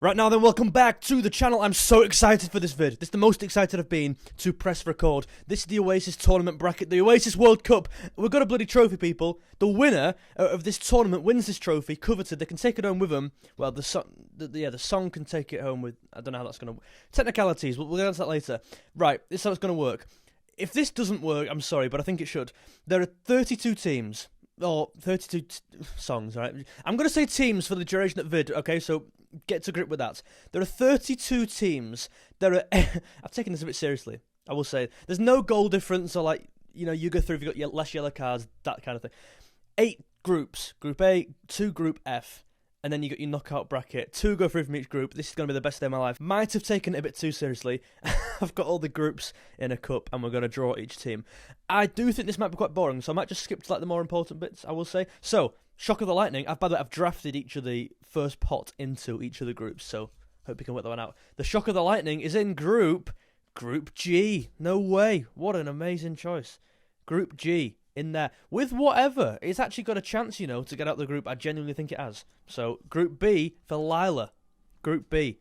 Right now then, welcome back to the channel. I'm so excited for this vid. This is the most excited I've been to press record. This is the Oasis tournament bracket, the Oasis World Cup. We've got a bloody trophy, people. The winner of this tournament wins this trophy, coveted. They can take it home with them. Well, the song can take it home with, I don't know how that's going to work. Technicalities, we'll get into that later. Right, this is how it's going to work. If this doesn't work, I'm sorry, but I think it should. There are 32 teams. Or 32 songs, right? I'm going to say teams for the duration of the vid, okay? So get to grip with that. There are 32 teams. I've taken this a bit seriously, I will say. There's no goal difference or, like, you know, you go through if you've got less yellow cards, that kind of thing. 8 groups. Group A, 2 Group F. And then you got your knockout bracket. 2 go through from each group. This is going to be the best day of my life. Might have taken it a bit too seriously. I've got all the groups in a cup and we're going to draw each team. I do think this might be quite boring, so I might just skip to like the more important bits, I will say. So, Shock of the Lightning. By the way, I've drafted each of the first pot into each of the groups, so hope you can work that one out. The Shock of the Lightning is in Group G. No way. What an amazing choice. Group G. In there with whatever. It's actually got a chance, you know, to get out the group. I genuinely think it has. So, Group B for Lila. Group B.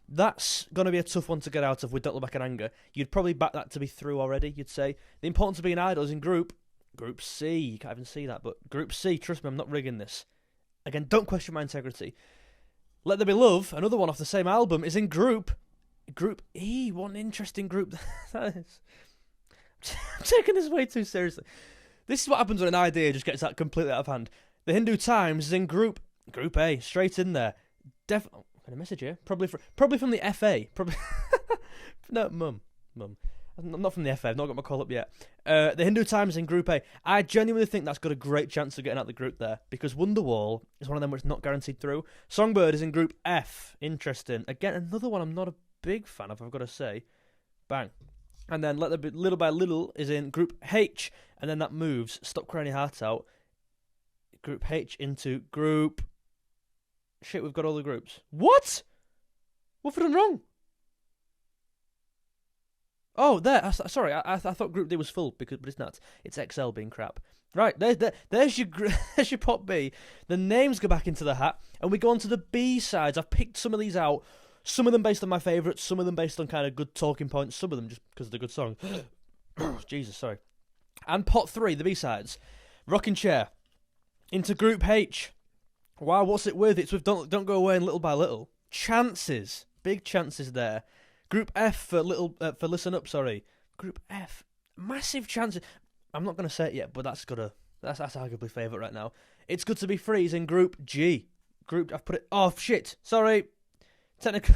That's going to be a tough one to get out of with Don't Look Back in Anger. You'd probably back that to be through already, you'd say. The importance of being idol is in Group C. You can't even see that, but Group C, trust me, I'm not rigging this. Again, don't question my integrity. Let There Be Love, another one off the same album, is in Group E. What an interesting group that is. I'm taking this way too seriously. This is what happens when an idea just gets that completely out of hand. The Hindu Times is in Group A, straight in there. Got a message here? Probably from the FA. Probably. No, mum. I'm not from the FA. I've not got my call up yet. The Hindu Times is in Group A. I genuinely think that's got a great chance of getting out the group there because Wonderwall is one of them where it's not guaranteed through. Songbird is in Group F. Interesting. Again, another one I'm not a big fan of, I've got to say. Bang. And then Let There Be Little by Little is in Group H, and then that moves. Stop Crying Your Heart Out. Group H into Group. Shit, we've got all the groups. What? What have I done wrong? Oh, there. Sorry, I thought Group D was full, but it's not. It's XL being crap. Right, there's your pot B. The names go back into the hat, and we go on to the B sides. I've picked some of these out. Some of them based on my favourites, some of them based on kind of good talking points, some of them just because they're good songs. Jesus, sorry. And pot 3, the B-sides. Rocking Chair. Into Group H. Wow, what's it with? It's with Don't Go Away and Little by Little. Chances. Big chances there. Group F for Listen Up, sorry. Group F. Massive chances. I'm not going to say it yet, but that's arguably favourite right now. It's Good to Be Free is in Group G. I've put it... Oh, shit. Sorry. Technical,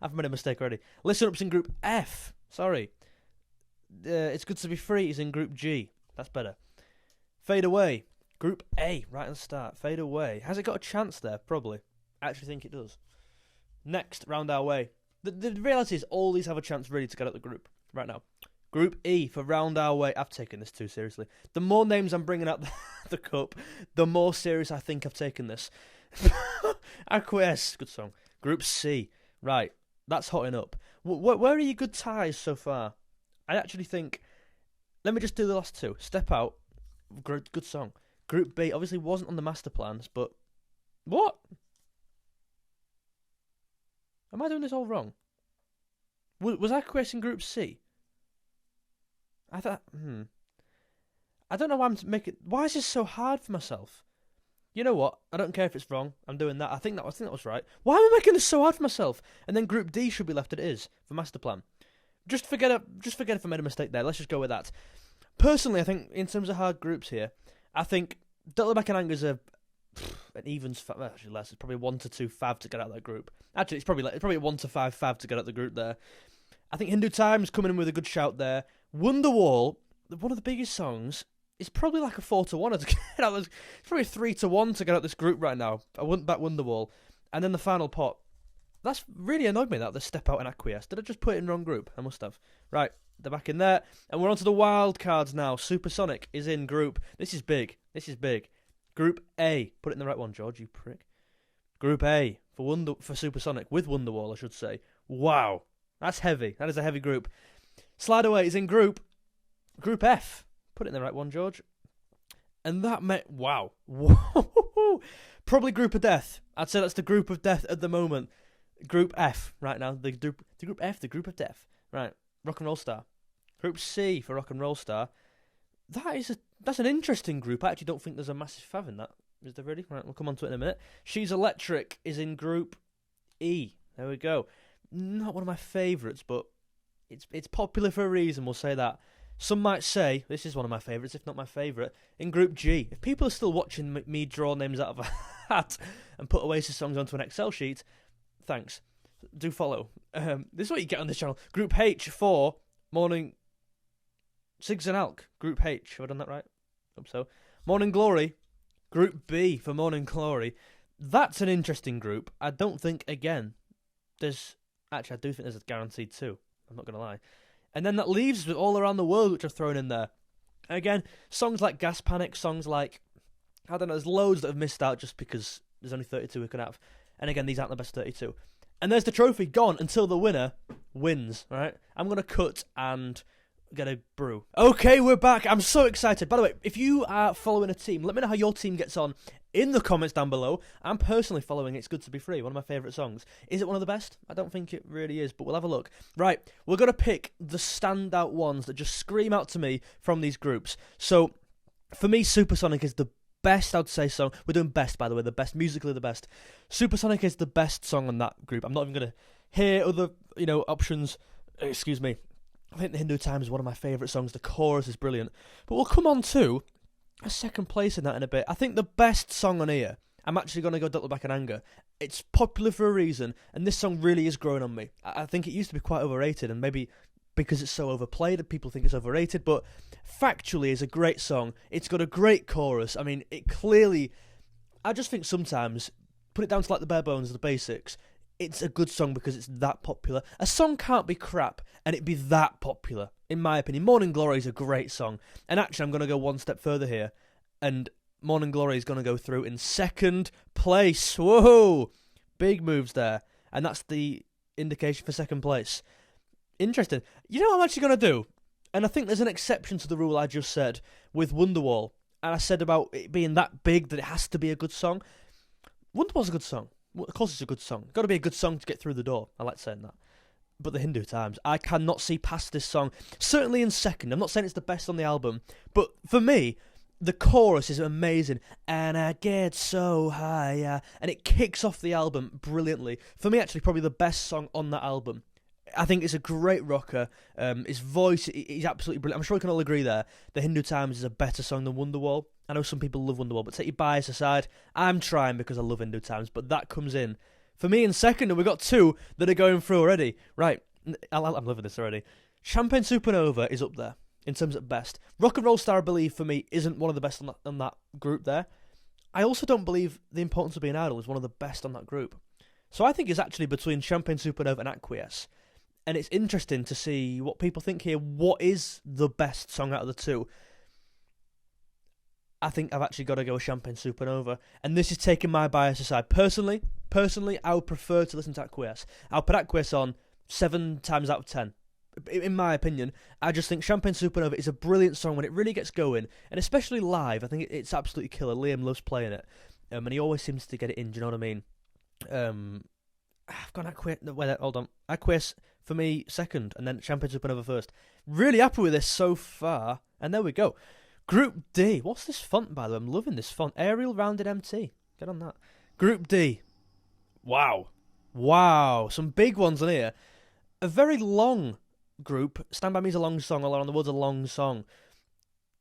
I've made a mistake already. Listen Up's in Group F. Sorry. It's Good to Be Free is in Group G. That's better. Fade Away. Group A, right at the start. Fade Away. Has it got a chance there? Probably. I actually think it does. Next, Round Our Way. The reality is all these have a chance really to get out the group right now. Group E for Round Our Way. I've taken this too seriously. The more names I'm bringing out the cup, the more serious I think I've taken this. Acquiesce. Good song. Group C. Right. That's hotting up. Where are your good ties so far? I actually think... Let me just do the last two. Step Out. Good song. Group B obviously wasn't on the master plans, but... What? Am I doing this all wrong? Was Acquiesce in Group C? I thought... I don't know why I'm making... Why is this so hard for myself? You know what? I don't care if it's wrong. I'm doing that. I think that was right. Why am I making this so hard for myself? And then Group D should be left as it is for master plan. Just forget if I made a mistake there. Let's just go with that. Personally, I think in terms of hard groups here, I think Don't Look Back in Anger is an evens. Well, actually less. It's probably 1 to 2 fav to get out of that group. Actually, it's probably 1 to 5 fav to get out the group there. I think Hindu Times coming in with a good shout there. Wonderwall, one of the biggest songs. It's probably like a 4 to 1 to get out. It's probably 3 to 1 to get out this group right now. I wouldn't back Wonderwall. And then the final pot. That's really annoyed me that the Step Out and Acquiesce. Did I just put it in the wrong group? I must have. Right, they're back in there. And we're on to the wild cards now. Supersonic is in group. This is big. Group A. Put it in the right one, George, you prick. Group A for Supersonic with Wonderwall, I should say. Wow. That's heavy. That is a heavy group. Slide Away is in Group F. Put it in the right one, George. And that meant... Wow. Probably Group of Death. I'd say that's the Group of Death at the moment. Group F right now. The group F, the group of death. Right, Rock and Roll Star. Group C for Rock and Roll Star. That's an interesting group. I actually don't think there's a massive fav in that. Is there really? Right, we'll come on to it in a minute. She's Electric is in Group E. There we go. Not one of my favourites, but it's popular for a reason, we'll say that. Some might say this is one of my favourites, if not my favourite, in Group G. If people are still watching me draw names out of a hat and put Oasis songs onto an Excel sheet, thanks. Do follow. This is what you get on this channel. Group H for Morning Sigs and Alk. Group H. Have I done that right? Hope so. Morning Glory. Group B for Morning Glory. That's an interesting group. I don't think, again, I do think there's a guaranteed 2. I'm not going to lie. And then that leaves with All Around the World, which I've thrown in there. Again, songs like Gas Panic, songs like, I don't know, there's loads that have missed out just because there's only 32 we could have. And again, these aren't the best 32. And there's the trophy gone until the winner wins, right? I'm going to cut and get a brew. Okay, we're back. I'm so excited. By the way, if you are following a team, let me know how your team gets on in the comments down below. I'm personally following It's Good to Be Free, one of my favourite songs. Is it one of the best? I don't think it really is, but we'll have a look. Right, we're going to pick the standout ones that just scream out to me from these groups. So, for me, Supersonic is the best, I'd say, song. We're doing best, by the way, the best, musically the best. Supersonic is the best song on that group. I'm not even going to hear other, options. Excuse me. I think The Hindu Times is one of my favourite songs. The chorus is brilliant. But we'll come on to a second place in that in a bit. I think the best song on here, I'm actually going to go Don't Look Back in Anger. It's popular for a reason, and this song really is growing on me. I think it used to be quite overrated, and maybe because it's so overplayed and people think it's overrated, but factually it's a great song. It's got a great chorus. I mean, it clearly... I just think sometimes, put it down to like the bare bones, the basics, it's a good song because it's that popular. A song can't be crap and it be that popular, in my opinion. Morning Glory is a great song. And actually, I'm going to go one step further here. And Morning Glory is going to go through in second place. Whoa! Big moves there. And that's the indication for second place. Interesting. You know what I'm actually going to do? And I think there's an exception to the rule I just said with Wonderwall. And I said about it being that big that it has to be a good song. Wonderwall's a good song. Well, of course it's a good song. Got to be a good song to get through the door. I like saying that. But The Hindu Times, I cannot see past this song. Certainly in second. I'm not saying it's the best on the album. But for me, the chorus is amazing. And I get so high. And it kicks off the album brilliantly. For me, actually, probably the best song on that album. I think it's a great rocker. His voice is absolutely brilliant. I'm sure we can all agree there. The Hindu Times is a better song than Wonderwall. I know some people love Wonderwall, but take your bias aside. I'm trying because I love Hindu Times, but that comes in for me in second, and we've got 2 that are going through already. Right, I'm loving this already. Champagne Supernova is up there in terms of best. Rock and Roll Star, I believe, for me, isn't one of the best on that group there. I also don't believe The Importance of Being Idle is one of the best on that group. So I think it's actually between Champagne Supernova and Acquiesce. And it's interesting to see what people think here. What is the best song out of the 2? I think I've actually got to go with Champagne Supernova. And this is taking my bias aside. Personally, I would prefer to listen to Acquiesce. I'll put Acquiesce on 7 times out of 10. In my opinion, I just think Champagne Supernova is a brilliant song when it really gets going. And especially live, I think it's absolutely killer. Liam loves playing it. And he always seems to get it in, do you know what I mean? I've gone Acquiesce. No, wait, hold on. Acquiesce for me second, and then Champagne Supernova first. Really happy with this so far. And there we go. Group D. What's this font, by the way? I'm loving this font. Arial Rounded MT. Get on that. Group D. Wow. Some big ones on here. A very long group. Stand By Me is a long song. All Around the World's a long song.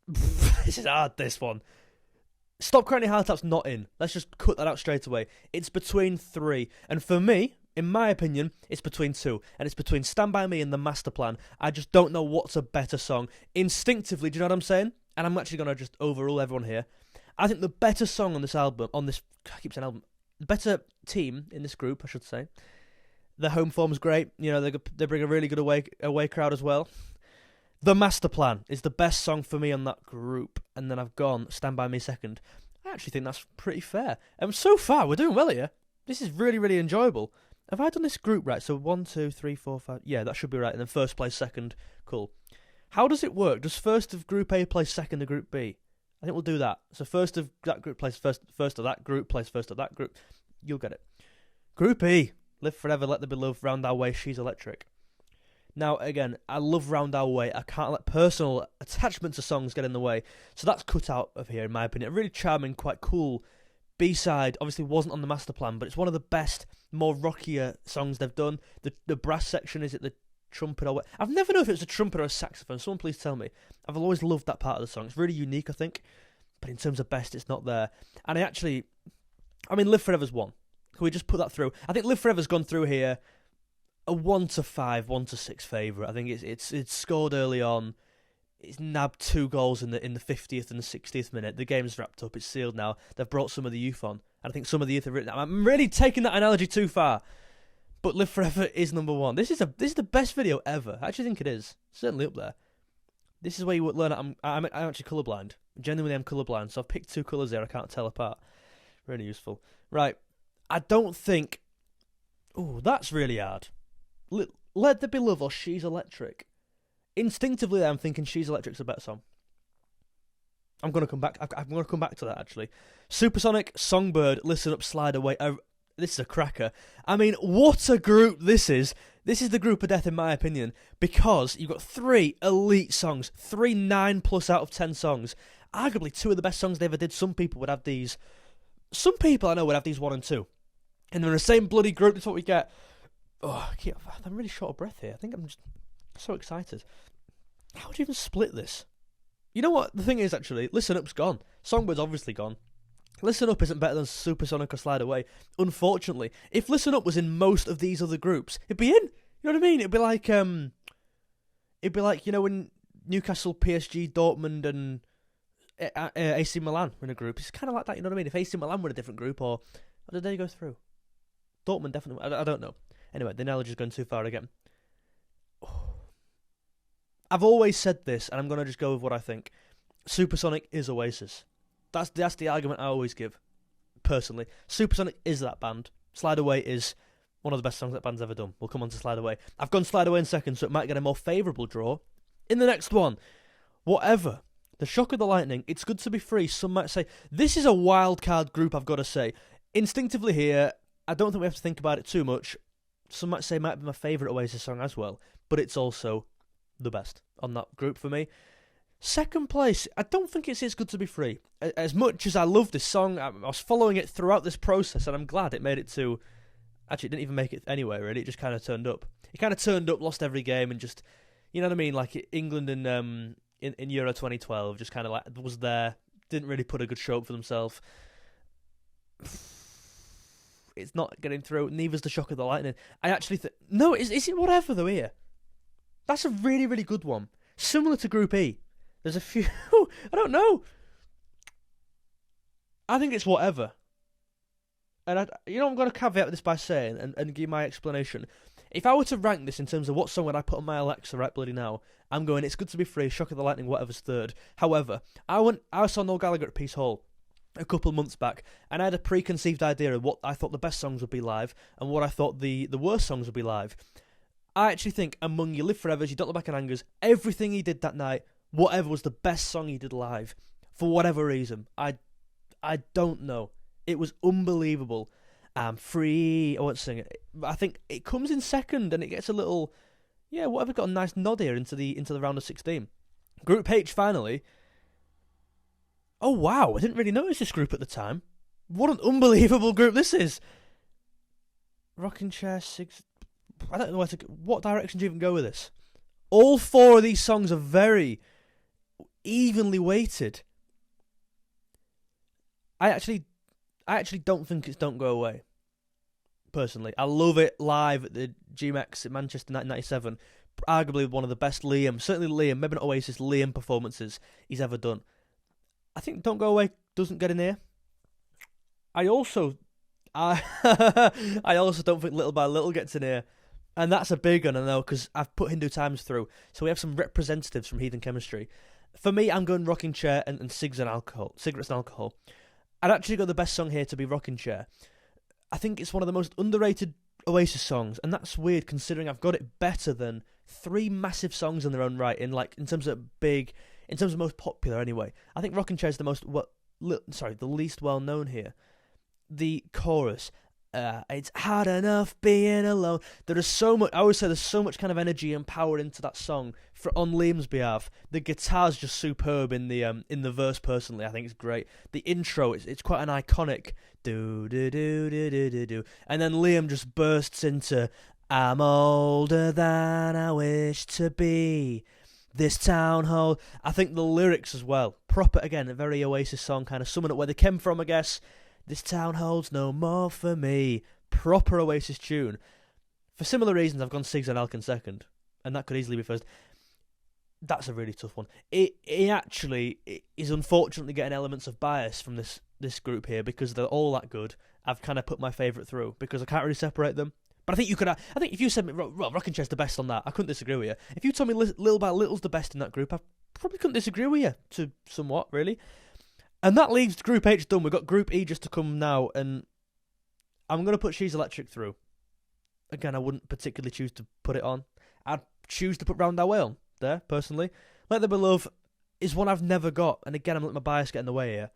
This is hard, this one. Stop Crying Your Heart Out's not in. Let's just cut that out straight away. It's between 3. And for me, in my opinion, it's between 2. And it's between Stand By Me and The Master Plan. I just don't know what's a better song. Instinctively, do you know what I'm saying? And I'm actually going to just overrule everyone here. I think the better song on this album, I keep saying album, the better team in this group, I should say. Their home form's great. You know, they bring a really good away crowd as well. The Master Plan is the best song for me on that group. And then I've gone Stand By Me second. I actually think that's pretty fair. And so far, we're doing well here. This is really, really enjoyable. Have I done this group right? So 1, 2, 3, 4, 5. Yeah, that should be right. And then first place, second. Cool. How does it work? Does first of Group A play second of Group B? I think we'll do that. So first of that group plays first of that group plays first of that group. You'll get it. Group E. Live Forever, Let There Be Love, Round Our Way, She's Electric. Now, again, I love Round Our Way. I can't let personal attachment to songs get in the way. So that's cut out of here, in my opinion. A really charming, quite cool B-side. Obviously wasn't on the master plan, but it's one of the best, more rockier songs they've done. The brass section, is it the trumpet or what? I've never known if it was a trumpet or a saxophone. Someone please tell me. I've always loved that part of the song. It's really unique, I think. But in terms of best, it's not there. And Live Forever's won. Can we just put that through? I think Live Forever's gone through here a 1 to 5, 1 to 6 favourite. I think it's scored early on. It's nabbed 2 goals in the 50th and the 60th minute. The game's wrapped up. It's sealed now. They've brought some of the youth on. And I think some of the youth have written. I'm really taking that analogy too far. But Live Forever is number 1. This is the best video ever. I actually think it is. Certainly up there. This is where you would learn that I'm actually colourblind. Genuinely, I'm colourblind. So I've picked 2 colours here I can't tell apart. Really useful. Right. I don't think... Oh, that's really hard. Let There Be Love or She's Electric. Instinctively, I'm thinking She's Electric's a better song. I'm going to come back. I'm going to come back to that, actually. Supersonic, Songbird, Listen Up, Slide Away. This is a cracker. I mean, what a group this is. This is the group of death, in my opinion, because you've got 3 elite songs, 3 9+ out of 10 songs. Arguably 2 of the best songs they ever did. Some people would have these. Some people I know would have these 1 and 2. And they're in the same bloody group. That's what we get. Oh, I'm really short of breath here. I think I'm just so excited. How do you even split this? You know what? The thing is, actually, Listen Up's gone. Songbird's obviously gone. Listen Up isn't better than Supersonic or Slide Away. Unfortunately, if Listen Up was in most of these other groups, it'd be in. You know what I mean? It'd be like when Newcastle, PSG, Dortmund, and AC Milan were in a group. It's kind of like that. You know what I mean? If AC Milan were in a different group, or did they go through? Dortmund definitely. I don't know. Anyway, the analogy's gone too far again. I've always said this, and I'm going to just go with what I think. Supersonic is Oasis. That's the argument I always give, personally. Supersonic is that band. Slide Away is one of the best songs that band's ever done. We'll come on to Slide Away. I've gone Slide Away in second, so it might get a more favourable draw in the next one. Whatever. The Shock of the Lightning, It's Good to Be Free. Some might say, this is a wild card group, I've got to say. Instinctively here, I don't think we have to think about it too much. Some might say it might be my favourite Oasis song as well, but it's also the best on that group for me. Second place, I don't think it's Good to Be Free. As much as I love this song, I was following it throughout this process, and I'm glad it made it to... Actually, it didn't even make it anyway, really. It just kind of turned up. It kind of turned up, lost every game, and just... You know what I mean? Like, England in Euro 2012 just kind of like was there, didn't really put a good show up for themselves. It's not getting through. Neither's the Shock of the Lightning. I actually think... No, is it whatever, though, here? That's a really, really good one. Similar to Group E. There's a few... I don't know. I think it's whatever. And I'm going to caveat this by saying, and give my explanation. If I were to rank this in terms of what song would I put on my Alexa right bloody now, I'm going, It's Good to Be Free, Shock of the Lightning, whatever's third. However, I saw Noel Gallagher at Peace Hall a couple of months back, and I had a preconceived idea of what I thought the best songs would be live, and what I thought the worst songs would be live. I actually think among your Live Forevers, your Don't Look Back in Angers, everything he did that night, whatever was the best song he did live, for whatever reason. I don't know. It was unbelievable. I'm free. I won't sing it. I think it comes in second, and it gets a little... Yeah, whatever, got a nice nod here into the round of 16. Group H, finally. Oh, wow. I didn't really notice this group at the time. What an unbelievable group this is. Rocking Chair, Six... I don't know what direction do you even go with this? All 4 of these songs are very evenly weighted. I actually don't think it's Don't Go Away. Personally, I love it live at the GMX in Manchester 1997. Arguably one of the best certainly Liam, maybe not Oasis, Liam performances he's ever done. I think Don't Go Away doesn't get in here. I also don't think Little by Little gets in here. And that's a big one, I know, because I've put Hindu Times through. So we have some representatives from Heathen Chemistry. For me, I'm going Rocking Chair and Cigarettes and Alcohol. I'd actually got the best song here to be Rocking Chair. I think it's one of the most underrated Oasis songs, and that's weird considering I've got it better than 3 massive songs in their own right, in terms of most popular anyway. I think Rocking Chair is the least well known here. The chorus, It's hard enough being alone. There is so much. I always say there's so much kind of energy and power into that song on Liam's behalf. The guitar's just superb in the verse. Personally, I think it's great. The intro, it's quite an iconic do do do do do do do, and then Liam just bursts into "I'm older than I wish to be. This town hall." I think the lyrics as well, proper again, a very Oasis song, kind of summing up where they came from, I guess. This town holds no more for me. Proper Oasis tune. For similar reasons, I've gone Sigs and Alk in second, and that could easily be first. That's a really tough one. It actually is unfortunately getting elements of bias from this group here because they're all that good. I've kind of put my favourite through because I can't really separate them. But I think you could. I think if you said Rockin' Chair's the best on that, I couldn't disagree with you. If you told me Little by Little's the best in that group, I probably couldn't disagree with you to somewhat really. And that leaves Group H done. We've got Group E just to come now, and I'm going to put She's Electric through. Again, I wouldn't particularly choose to put it on. I'd choose to put Round Our Way on there, personally. Let There Be Love is one I've never got, and again, I'm letting my bias get in the way here.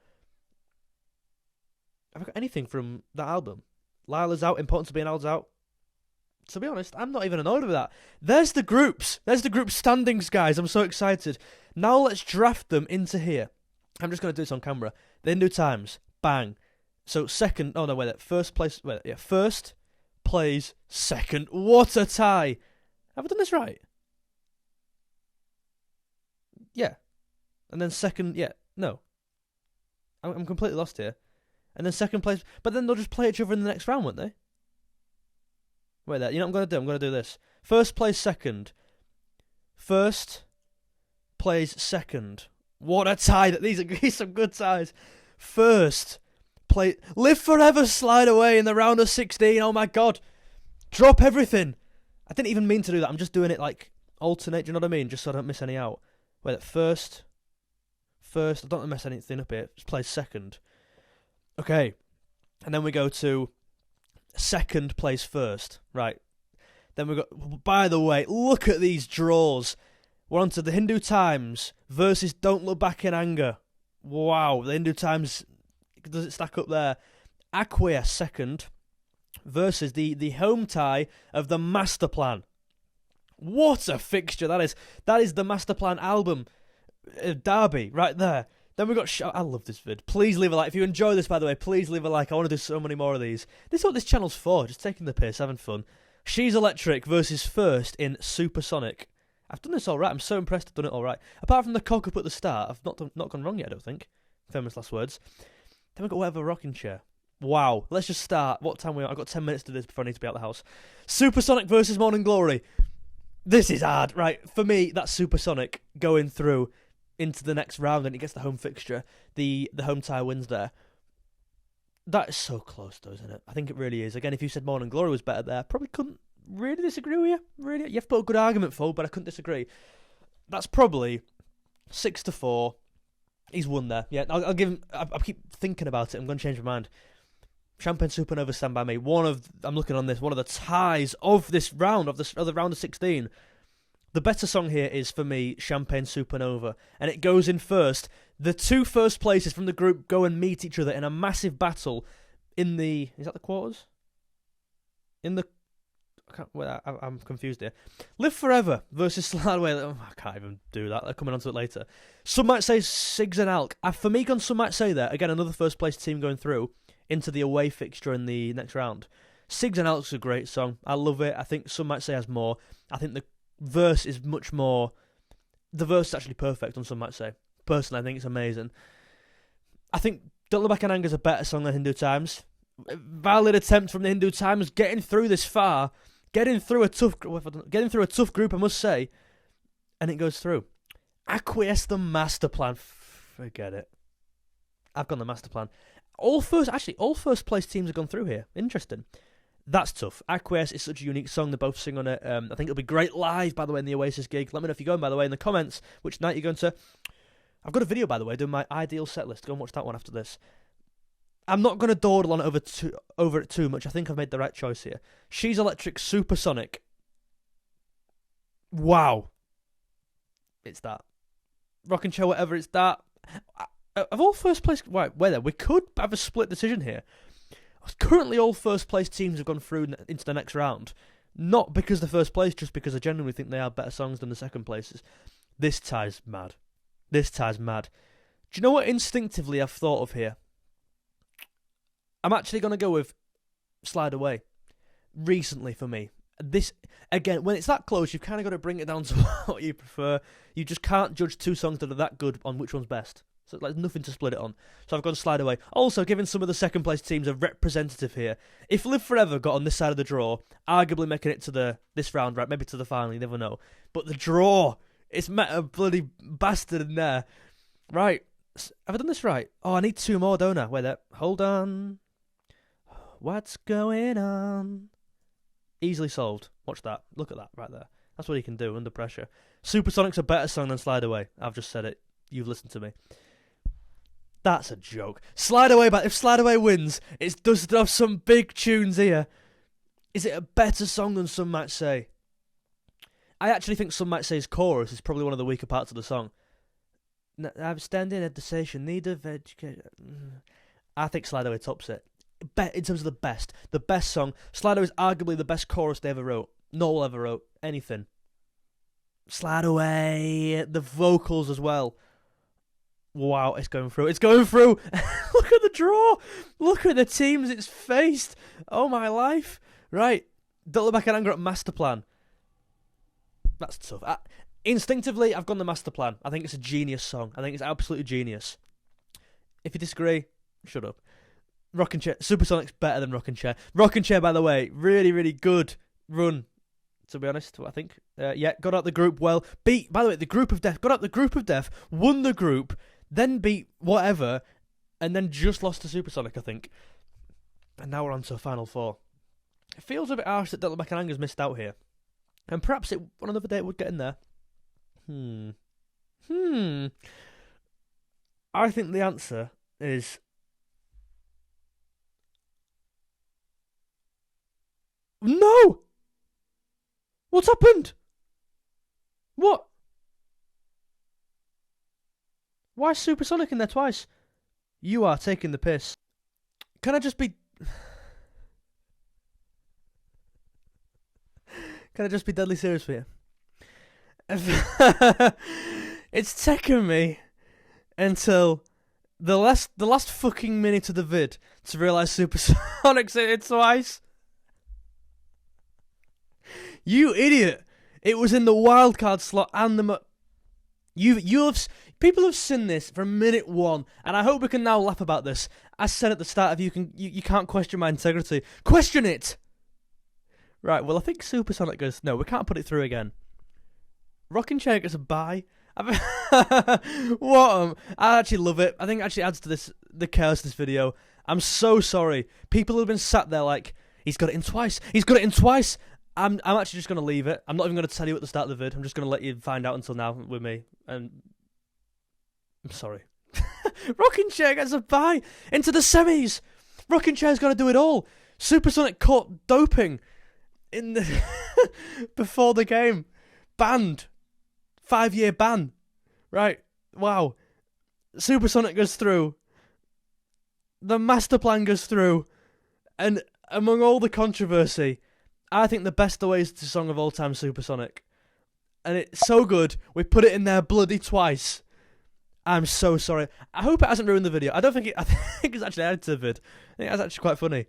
Have I got anything from that album? Lila's out, Important to Be an Owl's out. To be honest, I'm not even annoyed with that. There's the groups. There's the group standings, guys. I'm so excited. Now let's draft them into here. I'm just going to do this on camera. The Hindu Times, bang. So second, oh no, first place, first plays second. What a tie. Have I done this right? Yeah. And then second, no. I'm completely lost here. And then second place, but then they'll just play each other in the next round, won't they? Wait there, you know what I'm going to do? I'm going to do this. First plays second. First plays second. What a tie. These are some good ties. First play Live Forever, Slide Away in the round of 16. Oh my god. Drop everything. I didn't even mean to do that. I'm just doing it like alternate, do you know what I mean? Just so I don't miss any out. Wait, first, I don't want to mess anything up here. Just play second. Okay. And then we go to second plays first. Right. Then we got, by the way, look at these draws. We're on to the Hindu Times versus Don't Look Back in Anger. Wow, the Hindu Times, does it stack up there? Acquiesce second versus the home tie of the Master Plan. What a fixture that is. That is the Master Plan album derby right there. Then we got... I love this vid. Please leave a like. If you enjoy this, by the way, please leave a like. I want to do so many more of these. This is what this channel's for. Just taking the piss, having fun. She's Electric versus First in Supersonic. I've done this all right. I'm so impressed I've done it all right. Apart from the cock up at the start, I've not gone wrong yet, I don't think. Famous last words. Then we've got Whatever Rocking Chair. Wow. Let's just start. What time are we on? I've got 10 minutes to do this before I need to be out of the house. Supersonic versus Morning Glory. This is hard, right? For me, that's Supersonic going through into the next round and it gets the home fixture. The home tie wins there. That is so close though, isn't it? I think it really is. Again, if you said Morning Glory was better there, I probably couldn't really disagree with you. Really, you have to put a good argument for, but I couldn't disagree. That's probably 6-4. He's won there. Yeah, I'll give him. I keep thinking about it. I'm going to change my mind. Champagne Supernova, Stand By Me. I'm looking on this. One of the ties of this round of the round of 16. The better song here is for me Champagne Supernova, and it goes in first. The two first places from the group go and meet each other in a massive battle in the. Is that the quarters? In the. I'm confused here. Live Forever versus Slide Away. Oh, I can't even do that. They're coming on to it later. Some might say Sigs and Alk. For me, some might say that. Again, another first place team going through into the away fixture in the next round. Sigs and Alk's a great song. I love it. I think some might say has more. I think the verse is much more. The verse is actually perfect, and some might say. Personally, I think it's amazing. I think Don't Look Back in Anger is a better song than Hindu Times. Valid attempt from the Hindu Times getting through this far. Getting through a tough group, I must say, and it goes through. Acquiesce the Master Plan. Forget it. I've gone the Master Plan. All first place teams have gone through here. Interesting. That's tough. Acquiesce is such a unique song. They both sing on it. I think it'll be great live, by the way, in the Oasis gig. Let me know if you're going, by the way, in the comments, which night you're going to. I've got a video, by the way, doing my ideal set list. Go and watch that one after this. I'm not going to dawdle on it over it too much. I think I've made the right choice here. She's Electric, Supersonic. Wow. It's that. Rockin' Chair, whatever, it's that. Of all first place... Right, wait there. We could have a split decision here. Currently, all first place teams have gone through into the next round. Not because they're first place, just because I genuinely think they have better songs than the second places. This tie's mad. This tie's mad. Do you know what instinctively I've thought of here? I'm actually going to go with Slide Away. Recently for me. This, again, when it's that close, you've kind of got to bring it down to what you prefer. You just can't judge two songs that are that good on which one's best. So there's nothing to split it on. So I've gone Slide Away. Also, giving some of the second place teams a representative here. If Live Forever got on this side of the draw, arguably making it to this round, right? Maybe to the final, you never know. But the draw, it's met a bloody bastard in there. Right. Have I done this right? Oh, I need two more, don't I? Wait there. Hold on. What's going on? Easily solved. Watch that. Look at that right there. That's what you can do under pressure. Supersonic's a better song than Slide Away. I've just said it. You've listened to me. That's a joke. Slide Away, but if Slide Away wins, it's dusted off some big tunes here. Is it a better song than some might say? I actually think some might say his chorus is probably one of the weaker parts of the song. I'm standing at the station, need of education. I think Slide Away tops it. In terms of the best song. Slide Away is arguably the best chorus they ever wrote. No one ever wrote anything. Slide Away, the vocals as well. Wow, it's going through. It's going through. Look at the draw. Look at the teams it's faced. Oh, my life. Right. Don't Look Back in Anger at Master Plan. That's tough. Instinctively, I've gone the Master Plan. I think it's a genius song. I think it's absolutely genius. If you disagree, shut up. Rockin' Chair. Supersonic's better than Rockin' Chair. Rockin' Chair, by the way, really, really good run, to be honest, I think. Yeah, got out the group well. By the way, the Group of Death. Got out the Group of Death, won the group, then beat whatever, and then just lost to Supersonic, I think. And now we're on to a Final Four. It feels a bit harsh that Don't Look Back in Anger's missed out here. And perhaps on another day it would get in there. I think the answer is... No! What's happened? What? Why is Supersonic in there twice? You are taking the piss. Can I just be... Can I just be deadly serious for you? It's taken me until the last fucking minute of the vid to realise Supersonic's in it twice. You idiot! It was in the wildcard slot and the... People have seen this from minute one, and I hope we can now laugh about this. I said at the start, you can't question my integrity. Question it! Right, well, I think Supersonic goes... No, we can't put it through again. Rockin' Chair gets a bye. What? I actually love it. I think it actually adds to the chaos of this video. I'm so sorry. People have been sat there like, he's got it in twice. He's got it in twice. I'm actually just going to leave it. I'm not even going to tell you at the start of the vid. I'm just going to let you find out until now with me. And I'm sorry. Rockin' Chair gets a bye into the semis. Rockin' Chair's going to do it all. Supersonic caught doping in the before the game. Banned. 5-year ban. Right. Wow. Supersonic goes through. The master plan goes through. And among all the controversy, I think the best Oasis song of all time, Supersonic. And it's so good, we put it in there bloody twice. I'm so sorry. I hope it hasn't ruined the video. I think it's actually added to the vid. I think that's actually quite funny.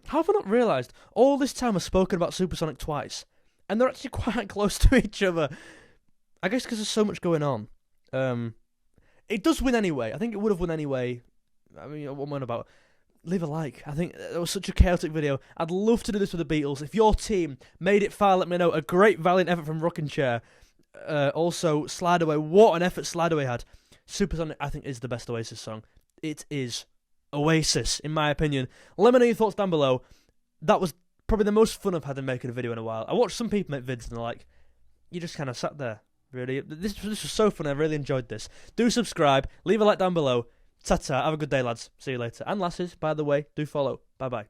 How have I not realised? All this time I've spoken about Supersonic twice. And they're actually quite close to each other. I guess because there's so much going on. It does win anyway. I think it would have won anyway. I mean, what am I on about? Leave a like. I think it was such a chaotic video. I'd love to do this with the Beatles. If your team made it far, let me know. A great, valiant effort from Rockin' Chair. Also, Slide Away. What an effort Slide Away had. Supersonic, I think, is the best Oasis song. It is Oasis, in my opinion. Let me know your thoughts down below. That was probably the most fun I've had in making a video in a while. I watched some people make vids and they're like, you just kind of sat there. Really, this was so fun. I really enjoyed this. Do subscribe. Leave a like down below. Ta-ta. Have a good day, lads. See you later. And lasses, by the way, do follow. Bye-bye.